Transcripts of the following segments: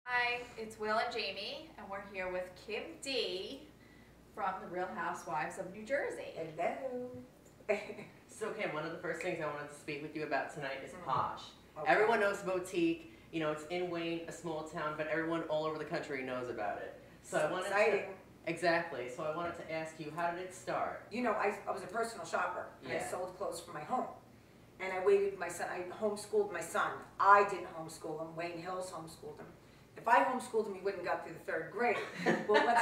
Hi, it's Will and Jamie, and we're here with Kim D from the Real Housewives of New Jersey. Hello. So Kim, one of the first things I wanted to speak with you about tonight is Posh. Okay. Everyone knows Boutique. You know, it's in Wayne, a small town, but everyone all over the country knows about it. So I wanted exciting. Exactly. So I wanted to ask you, how did it start? You know, I was a personal shopper, and I Yeah. sold clothes for my home. And I waited my son, I homeschooled my son. I didn't homeschool him, Wayne Hills homeschooled him. If I homeschooled him, he wouldn't got through the 3rd grade. Well,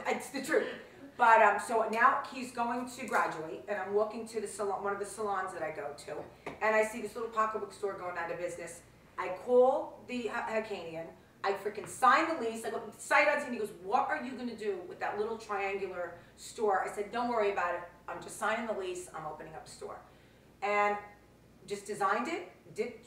it's the truth. But so now he's going to graduate, and I'm walking to the salon, one of the salons that I go to, and I see this little pocketbook store going out of business. I call the Hacanian, I freaking sign the lease, I go sight unseen, he goes, what are you gonna do with that little triangular store? I said, don't worry about it, I'm just signing the lease, I'm opening up a store. And just designed it,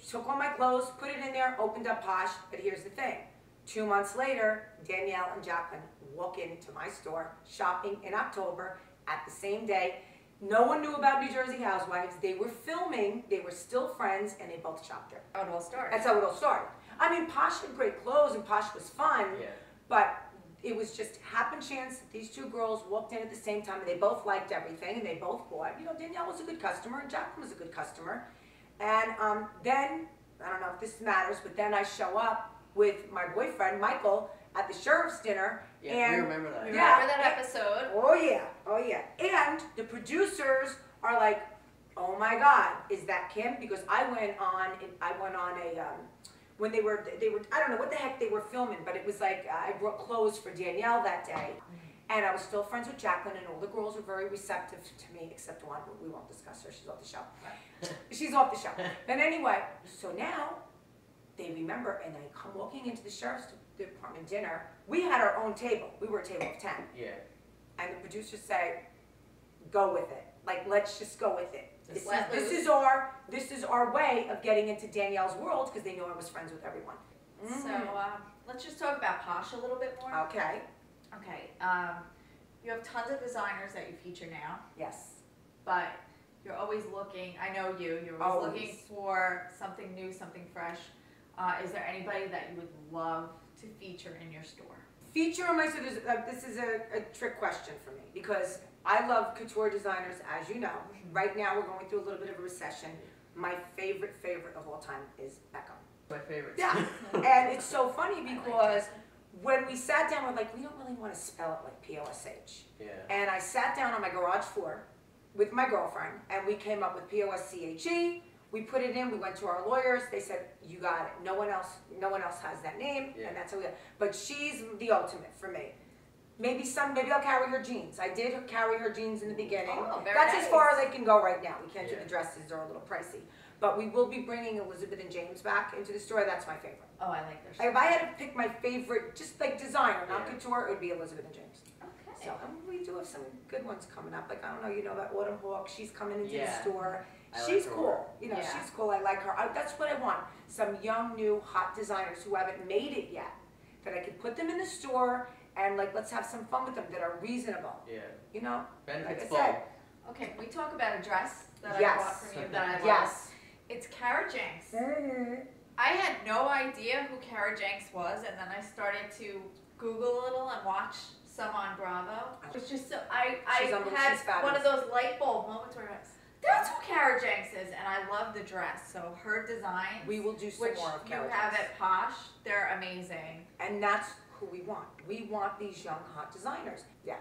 took all my clothes, put it in there, opened up Posh, but here's the thing. 2 months later, Danielle and Jacqueline walk into my store, shopping in October, at the same day. No one knew about New Jersey Housewives. They were filming, they were still friends, and they both shopped there. How it all started. That's how it all started. I mean, Posh had great clothes, and Posh was fun, Yeah. but it was just happen chance that these two girls walked in at the same time, and they both liked everything, and they both bought. You know, Danielle was a good customer, and Jacqueline was a good customer. And then, I don't know if this matters, but then I show up with my boyfriend, Michael, at the sheriff's dinner. Yeah, and we remember that. Remember that episode? Oh yeah, oh yeah. And the producers are like, oh my God, is that Kim? Because I went on a, when they were, I don't know what the heck they were filming, but it was like, I brought clothes for Danielle that day. And I was still friends with Jacqueline, and all the girls were very receptive to me, except one, but we won't discuss her, she's off the show. She's off the show. But anyway, so now, they remember, and I come walking into the sheriff's department dinner. We had our own table. We were a table of 10. Yeah. And the producers say, go with it. Like, let's just go with it. This is our way of getting into Danielle's world, because they knew I was friends with everyone. So let's just talk about Posh a little bit more. Okay. Okay. You have tons of designers that you feature now, Yes. but you're always looking, I know you're always looking for something new, something fresh. Is there anybody that you would love to feature in your store? Feature in my store, this is a trick question for me, because I love couture designers, as you know. Right now we're going through a little bit of a recession. My favorite of all time is Beckham. My favorite. Yeah, and it's so funny because when we sat down, we're like, we don't really want to spell it like P-O-S-H. Yeah. And I sat down on my garage floor with my girlfriend, and we came up with P-O-S-C-H-E. We put it in, we went to our lawyers, they said, you got it. No one else has that name, Yeah. and that's how we got it. But she's the ultimate for me. Maybe I'll carry her jeans. I did carry her jeans in the beginning. Oh, very That's nice. as far as I can go right now. We can't do Yeah. the dresses, they're a little pricey. But we will be bringing Elizabeth and James back into the store. That's my favorite. Oh, I like their If I had to pick my favorite, just like designer, not Yeah. couture, it would be Elizabeth and James. Okay. So we do have some good ones coming up. Like, I don't know, you know that Autumn Hawk, she's coming into the Yeah. store. I like She's her cool. work. You know, Yeah. she's cool. I like her. That's what I want. Some young, new, hot designers who haven't made it yet. That I could put them in the store and like, let's have some fun with them that are reasonable. Yeah. You know? Benefits like I said. both. Okay, can we talk about a dress that Yes. I bought from you that I love? Yes. It's Cara Jenks. Mm-hmm. I had no idea who Cara Jenks was, and then I started to Google a little and watch some on Bravo. It's just so I She's had fabulous. one of those light bulb moments where I was, that's who Cara Jenks is, and I love the dress. So her designs, We will do some which more of you Cara have Jenks. at Posh, they're amazing. And that's who we want. We want these young, hot designers. Yeah.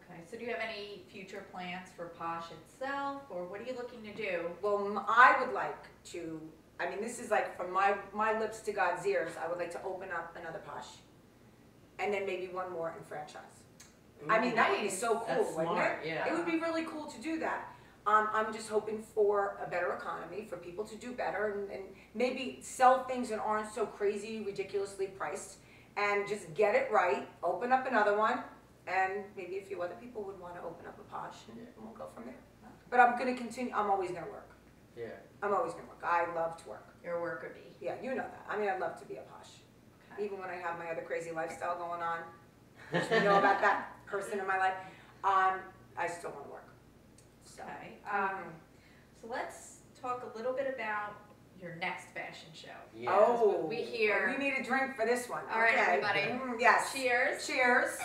Okay, so do you have any future plans for Posh itself, or what are you looking to do? Well, I would like to, I mean, this is like from my lips to God's ears, I would like to open up another Posh. And then maybe one more in franchise. I mean, that would be so cool, That's wouldn't smart, it? yeah. It would be really cool to do that. I'm just hoping for a better economy, for people to do better, and maybe sell things that aren't so crazy, ridiculously priced, and just get it right, open up another one, and maybe a few other people would want to open up a Posh, and we'll go from there. But I'm going to continue, I'm always going to work. Yeah. I'm always going to work. I love to work. Your worker bee. Yeah, you know that. I mean, I'd love to be a Posh. Okay. Even when I have my other crazy lifestyle going on, which we know about that person in my life, I still want to work. So, Okay. So let's talk a little bit about your next fashion show. Yeah. Oh, we hear. We need a drink for this one. All right, Okay. everybody. Yes. Cheers. Cheers.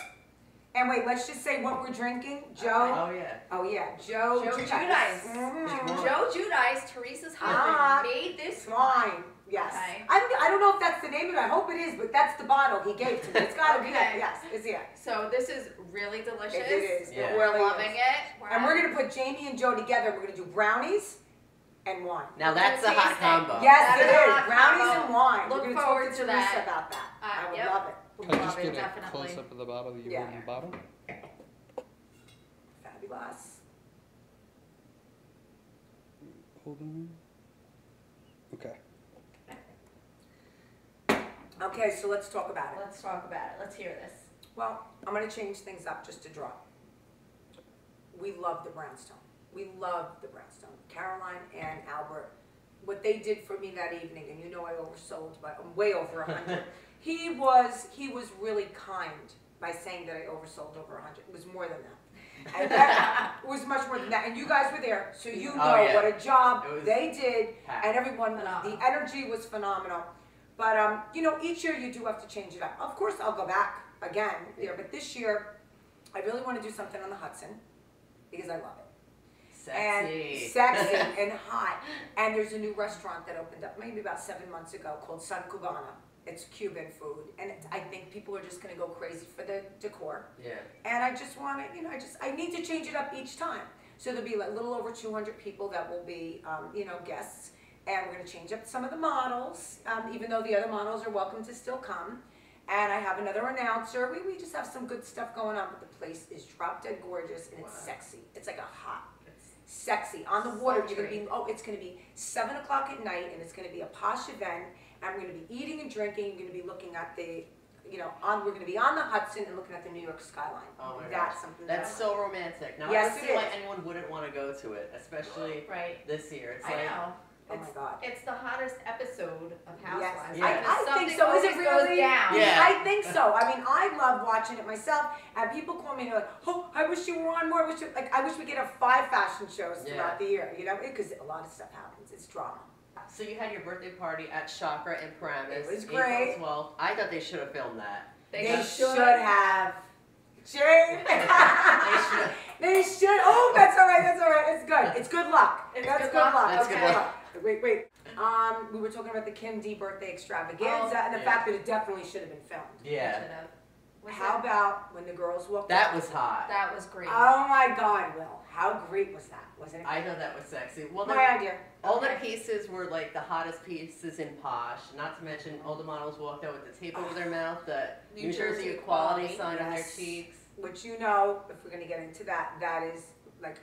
And wait, let's just say what we're drinking. Joe. Oh yeah. Oh yeah, Joe Giudice. Mhm. Joe Giudice, Teresa's husband, made this wine. Yes. Okay. I don't know if that's the name of it. I hope it is, but that's the bottle he gave to me. It's got to be it. Okay. Yes, it's it. So this is really delicious. It is. Yeah. It really Loving is. it. And we're gonna put Jamie and Joe together. We're gonna do brownies and wine. Now that's a hot combo. Yes, That it is a is. hot Brownies combo. and wine. Look we're gonna forward talk to to Teresa that. about that. I would Yep. love it. Can I just Love it, get a definitely. close up of the bottle that you Yeah. hold in the bottle? Fabulous. Hold on. Okay. Okay, so let's talk about it. Let's talk about it. Let's hear this. Well, I'm going to change things up just a drop. We love the brownstone. We love the brownstone. Caroline and Albert, what they did for me that evening, and you know I oversold, but I'm way over 100. He was really kind by saying that I oversold over 100. It was more than that. And that was much more than that. And you guys were there, so you know what a job they did, packed. and everyone, Phenomenal. the energy was phenomenal. But, you know, each year you do have to change it up. Of course, I'll go back again there, but this year, I really want to do something on the Hudson because I love it. Sexy. And sexy and hot. And there's a new restaurant that opened up maybe about 7 months ago called Sun Cubana. It's Cuban food, and I think people are just going to go crazy for the decor. Yeah. And I just want to, you know, I need to change it up each time. So there'll be like a little over 200 people that will be, you know, guests. And we're going to change up some of the models, even though the other models are welcome to still come. And I have another announcer. We just have some good stuff going on, but the place is drop dead gorgeous and it's sexy. It's like a hot, sexy. On the water, you're going to be, it's going to be 7 o'clock at night, and it's going to be a posh event. And we're going to be eating and drinking. You're going to be looking at the, you know, we're going to be on the Hudson and looking at the New York skyline. Oh my That's gosh. something That's so romantic. Now Yes, I it don't see why is. anyone wouldn't want to go to it, especially Right. this year. It's I like know. Oh my God. It's the hottest episode of Housewives. Yes. I think so. Is it Something always really? goes down. Yeah. I think so. I mean, I love watching it myself, and people call me and they're like, "Oh, I wish you were on more. I wish we could have 5 fashion shows throughout the year." You know, because a lot of stuff happens. It's drama. So you had your birthday party at Chakra in Paramus. It was great. April 12th. I thought they should have filmed that. They should have. Jay. They should. They should. Oh, that's all right. That's all right. It's good. It's good luck. That's good luck. That's good luck. Wait. We were talking about the Kim D birthday extravaganza and the fact that it definitely should have been filmed. Yeah. How about when the girls walked That out? was hot. That was great. Oh my God, Will. How great was that? Wasn't it? I thought that was sexy. Well, My idea. all the pieces were like the hottest pieces in Posh. Not to mention all the models walked out with the tape over their mouth, the New Jersey equality sign on their cheeks. Which, you know, if we're going to get into that, that is like,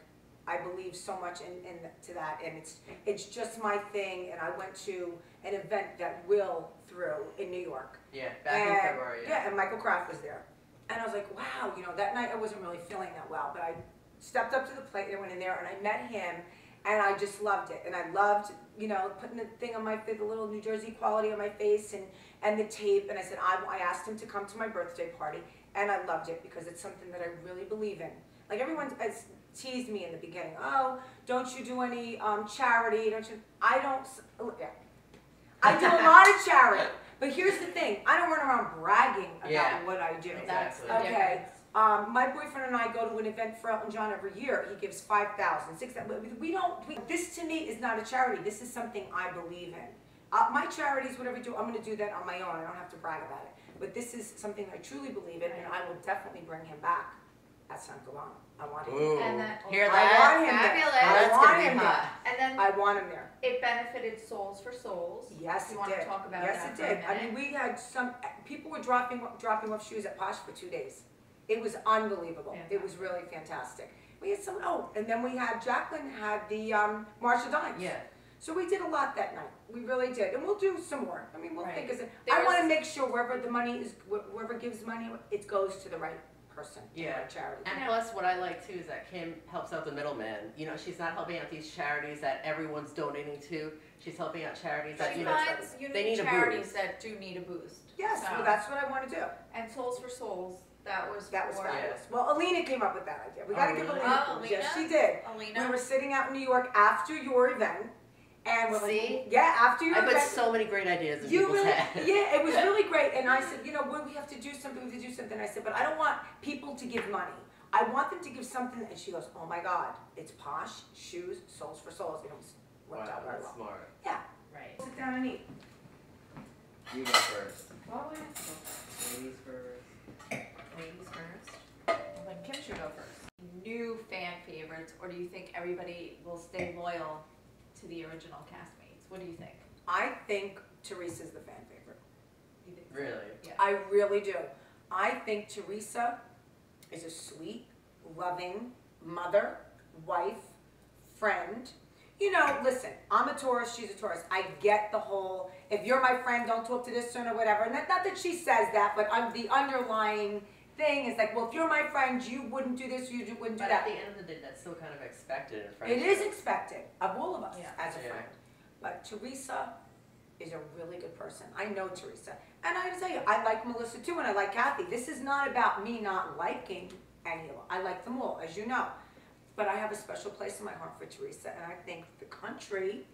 I believe so much into that, and it's just my thing. And I went to an event that Will threw in New York. Yeah, back in February. Yeah, and Michael Kraft was there. And I was like, wow, you know, that night I wasn't really feeling that well, but I stepped up to the plate and went in there and I met him, and I just loved it. And I loved, you know, putting the thing on my face, the little New Jersey quality on my face, and the tape. And I said, I asked him to come to my birthday party, and I loved it because it's something that I really believe in. Like everyone has teased me in the beginning. Oh, don't you do any charity? Don't you? I don't. Yeah. I do a lot of charity. But here's the thing, I don't run around bragging about what I do. Exactly. Okay. My boyfriend and I go to an event for Elton John every year. He gives $5,000, $6,000. This to me is not a charity. This is something I believe in. My charities, whatever I do, I'm going to do that on my own. I don't have to brag about it. But this is something I truly believe in, and I will definitely bring him back at San Cubano. I want him. Ooh. And then, Hear I that? want him Fabulous. there. That's I want gonna be him hot. there. And then I want him there. it benefited Souls for Souls. Yes, You it want did. to talk about yes, that it for a did. I minute? mean, we had people were dropping off shoes at Posh for 2 days. It was unbelievable. Fantastic. It was really fantastic. We had and then we had, Jacqueline had the March of Dimes. Yeah. So we did a lot that night. We really did. And we'll do some more. I mean, we'll think of it. There I want to was- make sure wherever the money is, whoever gives money, it goes to the right person, to the Yeah. right charity. And plus, what I like too is that Kim helps out the middleman. You know, she's not helping out these charities that everyone's donating to. She's helping out charities that She you know finds they unique need a charities boost. that do need a boost. Yes, So- well, that's what I want to do. And Souls for Souls, that was for- fabulous. Well, Alina came up with that idea. We got to give Alina? Alina Oh, kudos. Yes, Alina? she did. Alina. We were sitting out in New York after your event, And we're See? like, yeah, after your I put event, so many great ideas in you people's really, heads. yeah, it was really great. And I said, you know, when we have to do something, we have to do something. I said, but I don't want people to give money. I want them to give something. And she goes, oh my God, it's Posh, shoes, Souls for Souls. It was worked out very that's well. smart. Yeah, Right. sit down and eat. You go first. Well, we have to go first. Ladies first. Ladies first. Well, then Kim should go first. New fan favorites, or do you think everybody will stay loyal to the original castmates? What do you think? I think Teresa's the fan favorite. You think so? Really? Yeah. I really do. I think Teresa is a sweet, loving mother, wife, friend. You know, listen, I'm a Taurus, she's a Taurus. I get the whole, if you're my friend, don't talk to this one or whatever. Not that she says that, but the underlying thing is like, well, if you're my friend, you wouldn't do this, you wouldn't do But that. at the end of the day, that's still kind of expected in friendship. It is expected of all of us Yeah. as a Yeah. friend. But Teresa is a really good person. I know Teresa. And I gotta tell you, I like Melissa too, and I like Kathy. This is not about me not liking any of them. I like them all, as you know. But I have a special place in my heart for Teresa, and I think the country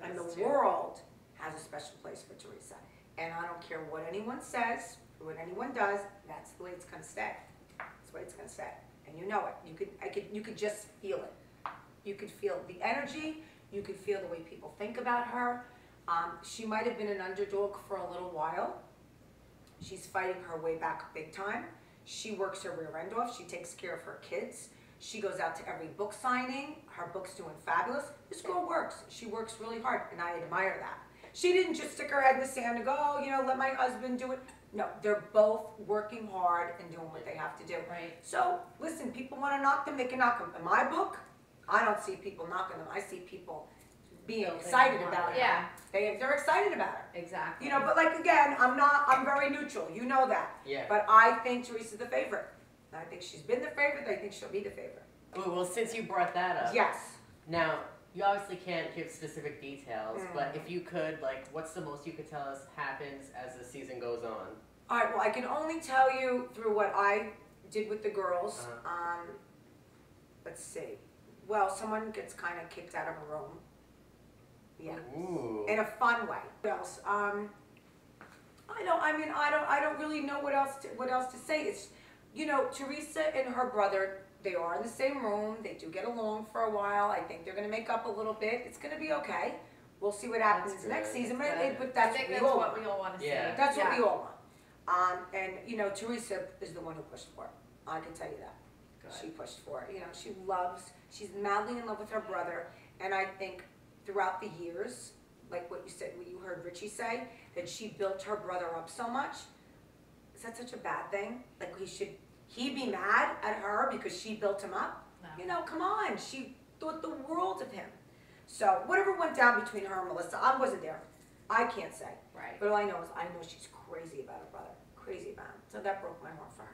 and the Does too. world has a special place for Teresa. And I don't care what anyone says, or what anyone does, that's the way it's gonna stay. That's the way it's gonna stay. And you know it. You could just feel it. You could feel the energy. You could feel the way people think about her. She might have been an underdog for a little while. She's fighting her way back big time. She works her rear end off. She takes care of her kids. She goes out to every book signing. Her book's doing fabulous. This girl works. She works really hard, and I admire that. She didn't just stick her head in the sand and go, oh, you know, let my husband do it. No, they're both working hard and doing what they have to do. Right. So, listen, people want to knock them, they can knock them. In my book, I don't see people knocking them. I see people being Building excited on about it. it. Yeah. They're excited about her. Exactly. You know, but like again, I'm very neutral. You know that. Yeah. But I think Teresa's the favorite. I think she's been the favorite. I think she'll be the favorite. Well, since you brought that up. Yes. Now, you obviously can't give specific details, Mm. but if you could, like, what's the most you could tell us happens as the season goes on? All right. Well, I can only tell you through what I did with the girls. Uh-huh. Let's see. Well, someone gets kind of kicked out of a room. Yeah. Ooh. In a fun way. What else? I don't really know what else to say. It's, you know, Teresa and her brother, they are in the same room. They do get along for a while. I think they're going to make up a little bit. It's going to be okay. We'll see what happens That's next good. season. That's But I that's think what that's we all what want. we all want to Yeah. see. That's what we all want. And, you know, Teresa is the one who pushed for it. I can tell you that. Good. She pushed for it. You know, she's madly in love with her brother. And I think throughout the years, like what you said, what you heard Richie say, that she built her brother up so much. Is that such a bad thing? Like he be mad at her because she built him up? No. You know, come on. She thought the world of him. So whatever went down between her and Melissa, I wasn't there. I can't say. Right. But all I know is I know she's crazy about her brother. Crazy about him. So that broke my heart for her.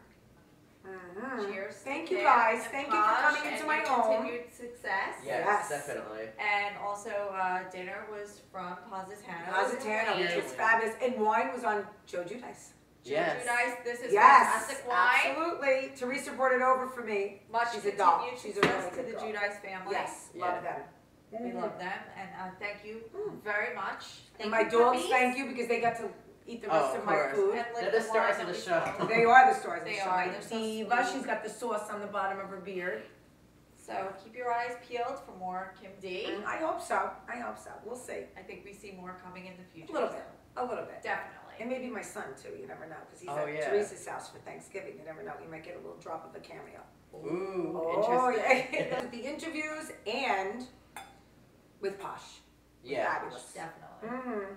Mm-hmm. Cheers. Thank you Kim guys. and Thank you for Posh coming into and my your home. Continued success. Yes, Yes. definitely. And also, dinner was from Positano. Positano, which Yes. is fabulous. And wine was on Joe Giudice. Yes. Judice, this is Yes, fantastic wine. absolutely. Teresa brought it over for me. Much She's a doll. continued She's a success really to good the girl. Judice family. Yes, Yeah. love them. We love them, and thank you very much. And Thank my you for dogs, being- thank you because they got to eat the rest Oh, of my course. food. And They're lick the the stars wine of the that we show. saw. They are the stars of They the show. are. My They're so diva, sweet. she's got the sauce on the bottom of her beard. So keep your eyes peeled for more Kim D. I hope so. I hope so. We'll see. I think we see more coming in the A future. little bit. A little bit. Definitely. And maybe my son too, you never know, because he's Oh, at yeah. Teresa's house for Thanksgiving. You never know, you might get a little drop of a cameo. Ooh, Oh, interesting. yeah. With the interviews and with Posh. Yeah. Fabulous. Definitely. Mm-hmm.